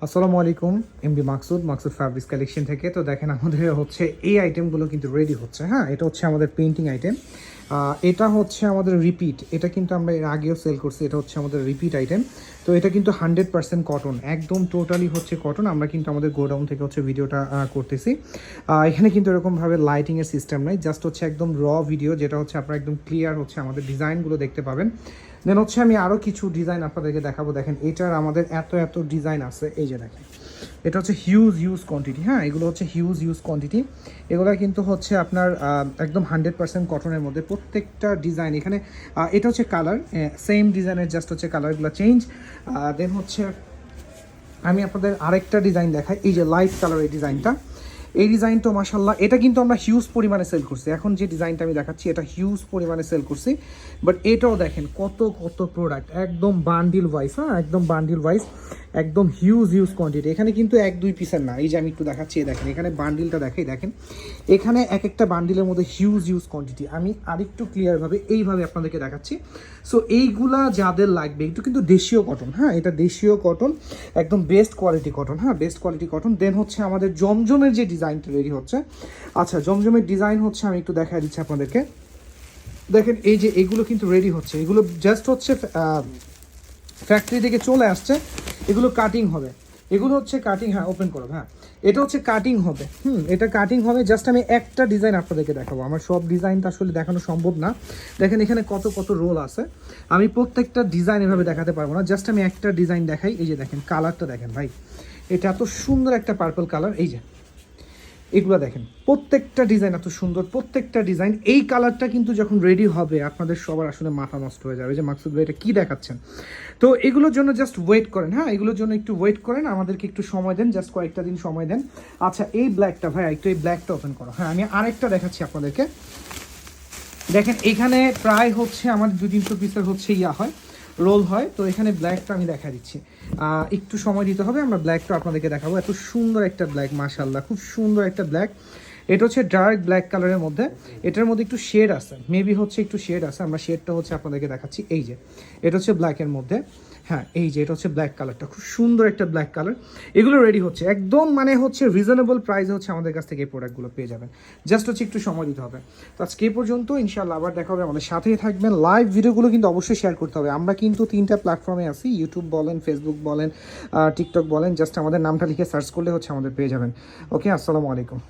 আসসালামু আলাইকুম, MD Maksud fabrics collection থেকে। তো দেখেন আমাদের হচ্ছে এই আইটেমগুলো কিন্তু রেডি হচ্ছে। হ্যাঁ, এটা হচ্ছে আমাদের পেইন্টিং আইটেম। এটা হচ্ছে আমাদের রিপিট, এটা কিন্তু আমরা এর আগেও সেল করছি। এটা হচ্ছে আমাদের রিপিট আইটেম। তো এটা কিন্তু 100% কটন, একদম টোটালি হচ্ছে কটন। আমরা কিন্তু আমাদের গোডাউন থেকে হচ্ছে ভিডিওটা করতেছি। এখানে কিন্তু এরকমভাবে লাইটিংয়ের সিস্টেম নাই, জাস্ট হচ্ছে একদম র ভিডিও, যেটা হচ্ছে আপনারা একদম ক্লিয়ার হচ্ছে আমাদের ডিজাইনগুলো দেখতে পাবেন। দেন হচ্ছে আমি আরও কিছু ডিজাইন আপনাদেরকে দেখাবো। দেখেন এটার আমাদের এত ডিজাইন আছে। এই যে দেখেন, এটা হচ্ছে হিউজ কোয়ান্টিটি। হ্যাঁ, এগুলো হচ্ছে হিউজ কোয়ান্টিটি। এগুলো কিন্তু হচ্ছে আপনার একদম 100% কটনের মধ্যে প্রত্যেকটা ডিজাইন। এখানে এটা হচ্ছে কালার, সেম ডিজাইনের, জাস্ট হচ্ছে কালারগুলো চেঞ্জ। দেন হচ্ছে আমি আপনাদের আরেকটা ডিজাইন দেখাই। এই যে লাইট কালার এই ডিজাইনটা, এই ডিজাইনটা মাশাআল্লাহ, এটা কিন্তু আমরা হিউজ পরিমাণে সেল করছি। এখন যে ডিজাইনটা আমি দেখাচ্ছি এটা হিউজ পরিমাণে সেল করছি। বাট এটাও দেখেন কত প্রোডাক্ট, একদম বান্ডিল ওয়াইজ। হ্যাঁ, একদম বান্ডিল ওয়াইজ, একদম হিউজ কোয়ান্টিটি। এখানে কিন্তু 1-2 পিসের না। এই যে আমি একটু দেখাচ্ছি, দেখেন এখানে বান্ডিলটা দেখাই। দেখেন এখানে এক একটা বান্ডিলের মধ্যে হিউজ কোয়ান্টিটি। আমি আরেকটু ক্লিয়ারভাবে এইভাবে আপনাদেরকে দেখাচ্ছি। সো এইগুলা যাদের লাগবে, একটু কিন্তু দেশীয় কটন। হ্যাঁ, এটা দেশীয় কটন, একদম বেস্ট কোয়ালিটি কটন। হ্যাঁ, বেস্ট কোয়ালিটি কটন। দেন হচ্ছে আমাদের জমজমের যে ডিজাইনটা রেডি হচ্ছে। আচ্ছা, জমজমের ডিজাইন হচ্ছে আমি একটু দেখা দিচ্ছি আপনাদেরকে। দেখেন এই যে এগুলো কিন্তু রেডি হচ্ছে। এগুলো জাস্ট হচ্ছে ফ্যাক্টরি থেকে চলে আসছে, এগুলো কাটিং হবে। এগুলো হচ্ছে কাটিং। হ্যাঁ, ওপেন করো। হ্যাঁ, এটা হচ্ছে কাটিং হবে। এটা কাটিং হবে। জাস্ট আমি একটা ডিজাইন আপনাদেরকে দেখাবো, আমার সব ডিজাইনটা আসলে দেখানো সম্ভব না। দেখেন এখানে কত রোল আছে, আমি প্রত্যেকটা ডিজাইন এভাবে দেখাতে পারবো না। জাস্ট আমি একটা ডিজাইন দেখাই। এই যে দেখেন কালারটা দেখেন ভাই, এটা এত সুন্দর একটা পার্পল কালার। এই যে এগুলো দেখেন, প্রত্যেকটা ডিজাইন এত সুন্দর, প্রত্যেকটা ডিজাইন। এই কালারটা কিন্তু যখন রেডি হবে আপনাদের সবার আসলে মাথা নষ্ট হয়ে যাবে যে মাকসুদ ভাই এটা কী দেখাচ্ছেন। তো এগুলোর জন্য জাস্ট ওয়েট করেন। হ্যাঁ, এগুলোর জন্য একটু ওয়েট করেন, আমাদেরকে একটু সময় দেন, জাস্ট কয়েকটা দিন সময় দেন। আচ্ছা, এই ব্ল্যাকটা ভাই একটু এই ব্ল্যাকটা ওপেন করো। হ্যাঁ, আমি আরেকটা দেখাচ্ছি আপনাদেরকে। দেখেন এখানে প্রায় হচ্ছে আমার 200-300 পিসের হচ্ছে হয়, রোল হয়। তো এখানে ব্ল্যাকটা আমি দেখা দিচ্ছি, একটু সময় দিতে হবে। আমরা ব্ল্যাকটা আপনাদেরকে দেখাবো। এত সুন্দর একটা ব্ল্যাক, মাশাআল্লাহ, খুব সুন্দর একটা ব্ল্যাক। এটা হচ্ছে ডার্ক ব্ল্যাক কালারের মধ্যে, এটার মধ্যে একটু শেড আছে, মেবি হচ্ছে একটু শেড আছে। আমরা শেডটা হচ্ছে আপনাদেরকে দেখাচ্ছি। এই যে এটা হচ্ছে ব্ল্যাকের মধ্যে। হ্যাঁ, এই যে এটা হচ্ছে ব্ল্যাক কালারটা, খুব সুন্দর একটা ব্ল্যাক কালার। এগুলো রেডি হচ্ছে একদম, মানে হচ্ছে রিজনেবল প্রাইসে হচ্ছে আমাদের কাছ থেকে এই প্রোডাক্টগুলো পেয়ে যাবেন। জাস্ট হচ্ছে একটু সময় দিতে হবে। তো আজকে এই পর্যন্ত, ইনশাআল্লাহ আবার দেখা হবে। আমাদের সাথেই থাকবেন। লাইভ ভিডিওগুলো কিন্তু অবশ্যই শেয়ার করতে হবে। আমরা কিন্তু 3টা প্ল্যাটফর্মে আছি, ইউটিউব বলেন, ফেসবুক বলেন, টিকটক বলেন। জাস্ট আমাদের নামটা লিখে সার্চ করলে হচ্ছে আমাদের পেয়ে যাবেন। ওকে, আসসালামু আলাইকুম।